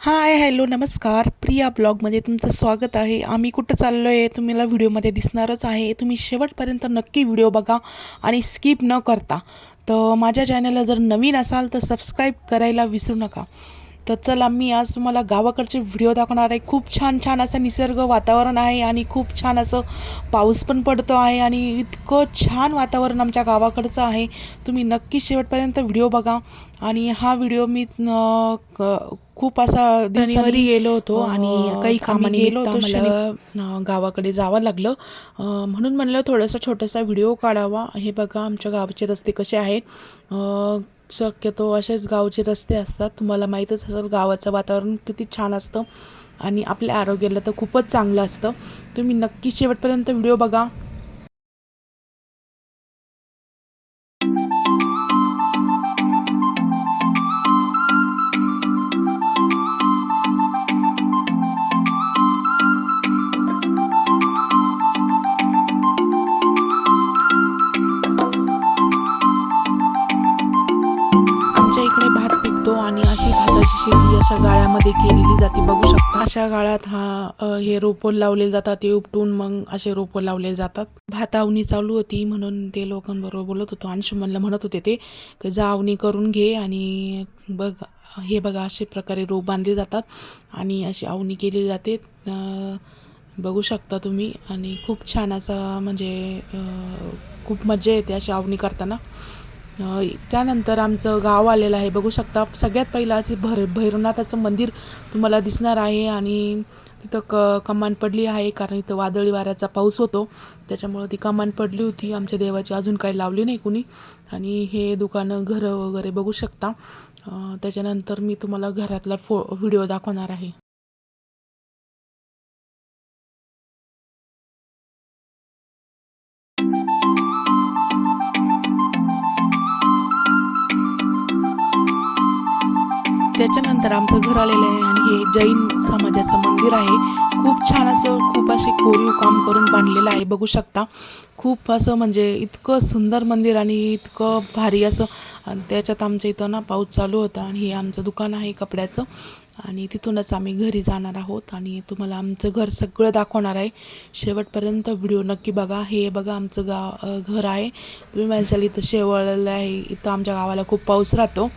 Hi hello नमस्कार, प्रिया ब्लॉगमध्ये तुमचं स्वागत आहे. आम्ही कुठं चाललो आहे तुम्हाला व्हिडिओमध्ये दिसणारच आहे. तुम्ही शेवटपर्यंत नक्की व्हिडिओ बघा आणि स्किप न करता. तर माझ्या चॅनलला जर नवीन असाल तर सबस्क्राईब करायला विसरू नका. तर चला, मी आज तुम्हाला गावाकडचे व्हिडिओ दाखवणार आहे. खूप छान छान असं निसर्ग वातावरण आहे आणि खूप छान असं पाऊस पण पडतो आहे आणि इतकं छान वातावरण आमच्या गावाकडचं आहे. तुम्ही नक्की शेवटपर्यंत व्हिडिओ बघा. आणि हा व्हिडिओ मी खूप असा शनिवारी गेलो होतो आणि काही कामाने गेलो होतो. मला गावाकडे जावं लागलं, म्हणून म्हणलं थोडासा छोटासा व्हिडिओ काढावा. हे बघा आमच्या गावचे रस्ते कसे आहेत. शक्यतो असेच गावचे रस्ते असतात. तुम्हाला माहीतच असेल गावाचं वातावरण किती छान असतं आणि आपल्या आरोग्याला तर खूपच चांगलं असतं. तुम्ही नक्की शेवटपर्यंत व्हिडिओ बघा. आमच्या इकडे भात पिकतो आणि अशी भाताची शेती अशा गाळ्यामध्ये केलेली जाते. बघू शकता अशा गाळ्यात हे रोपं लावले जातात. ते उपटून मग असे रोपं लावले जातात. भात आवणी चालू होती म्हणून ते लोकांबरोबर बोलत होतो. अंशुमनला म्हणत होते ते की जा आवणी करून घे. आणि हे बघा असे प्रकारे रोप बांधले जातात आणि अशी आवणी केली जाते. बघू शकता तुम्ही. आणि खूप छान असं म्हणजे खूप मजा येते अशी आवणी करताना. त्यानंतर आमचं गाव आलेलं आहे. बघू शकता सगळ्यात पहिला ते भैरवनाथाचं मंदिर तुम्हाला दिसणार आहे. आणि तिथं कमान पडली आहे कारण इथं वादळी वाऱ्याचा पाऊस होतो, त्याच्यामुळं ती कमान पडली होती. आमच्या देवाची अजून काही लावली नाही कुणी. आणि हे दुकानं घरं वगैरे बघू शकता. त्याच्यानंतर मी तुम्हाला घरातला व्हिडिओ दाखवणार आहे. त्याच्यानंतर आमचं घर आलेलं आहे आणि हे जैन समाजाचं मंदिर आहे. खूप छान असं खूप असे कोरीव काम करून बांधलेलं आहे. बघू शकता खूप असं म्हणजे इतकं सुंदर मंदिर आणि इतकं भारी असं. आणि त्याच्यात आमच्या इथं ना पाऊस चालू होता आणि हे आमचं दुकान आहे कपड्याचं. आणि तिथूनच आम्ही घरी जाणार आहोत आणि तुम्हाला आमचं घर सगळं दाखवणार आहे. शेवटपर्यंत व्हिडिओ नक्की बघा. हे बघा आमचं घर आहे. तुम्ही माझ्या इथं शेवळलं आहे. इथं आमच्या गावाला खूप पाऊस राहतो.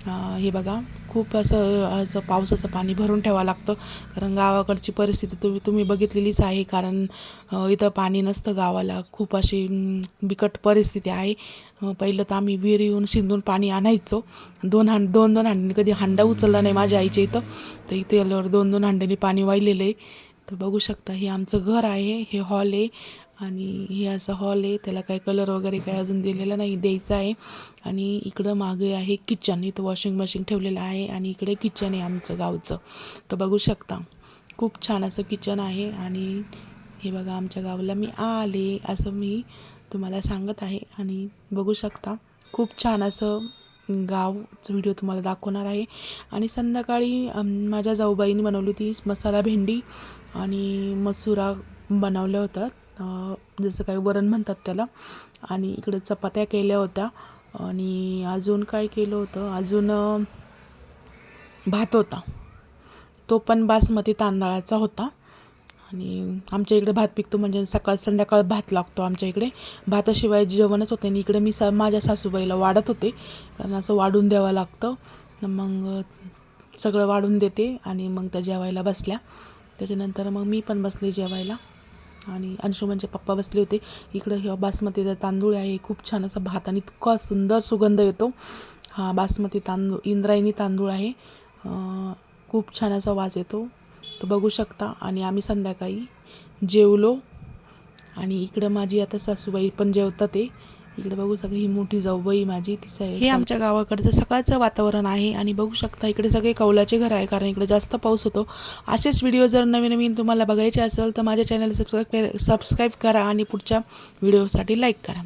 हे बघा खूप असं पावसाचं पाणी भरून ठेवावं लागतं कारण गावाकडची परिस्थिती तुम्ही बघितलेलीच आहे. कारण इथं पाणी नसतं गावाला. खूप अशी बिकट परिस्थिती आहे. पहिलं तर आम्ही विहीर येऊन शिंदून पाणी आणायचो. दोन हांड्याने कधी हांडा उचलला नाही माझ्या आईच्या इथं. तर इथे आल्यावर 2-2 हांड्याने पाणी वाहिलेलं आहे. तर बघू शकता हे आमचं घर आहे. हे हॉल आहे आणि हे असं हॉल आहे. त्याला काही कलर वगैरे काही अजून दिलेला नाही, द्यायचा आहे. आणि इकडं मागे आहे किचन. इथं वॉशिंग मशीन ठेवलेलं आहे आणि इकडे किचन आहे आमचं गावचं. तर बघू शकता खूप छान असं किचन आहे. आणि हे बघा आमच्या गावाला मी आले असं मी तुम्हाला सांगत आहे. आणि बघू शकता खूप छान असं गावचं व्हिडिओ तुम्हाला दाखवणार आहे. आणि संध्याकाळी माझ्या जाऊबाईंनी बनवली होती मसाला भेंडी आणि मसुरा बनवल्या होत्या. जसं काही वरण म्हणतात त्याला. आणि इकडे चपात्या केल्या होत्या. आणि अजून काय केलं होतं, अजून भात होता. तो पण बासमती तांदळाचा होता. आणि आमच्या इकडे भात पिकतो म्हणजे सकाळ संध्याकाळ भात लागतो आमच्या इकडे. भाताशिवाय जेवणच होते. आणि इकडे मी माझ्या सासूबाईला वाढत होते कारण असं वाढून द्यावं लागतं. मग सगळं वाढून देते आणि मग त्या जेवायला बसल्या. त्याच्यानंतर मग मी पण बसले जेवायला आणि अंशुमनचे पप्पा बसले होते. इकडं हे बासमतीचा तांदूळ आहे. खूप छान असा भात आणि इतका सुंदर सुगंध येतो. हा बासमती तांदूळ इंद्रायणी तांदूळ आहे. खूप छान असा वास येतो. तो बघू शकता. आणि आम्ही संध्याकाळी जेवलो. आणि इकडं माझी आता सासूबाई पण जेवतात ते. इकडे बघू शकता ही मोठी जाऊबाई माझी हे आमच्या गावाकडचं सकाळचं वातावरण आहे. आणि बघू शकता इकडे सगळे कौलाचे घर आहे कारण इकडे जास्त पाऊस होतो. असेच व्हिडिओ जर नवीन नवीन तुम्हाला बघायचे असेल तर माझ्या चॅनल सबस्क्राईब करा आणि पुढच्या व्हिडिओसाठी लाईक करा.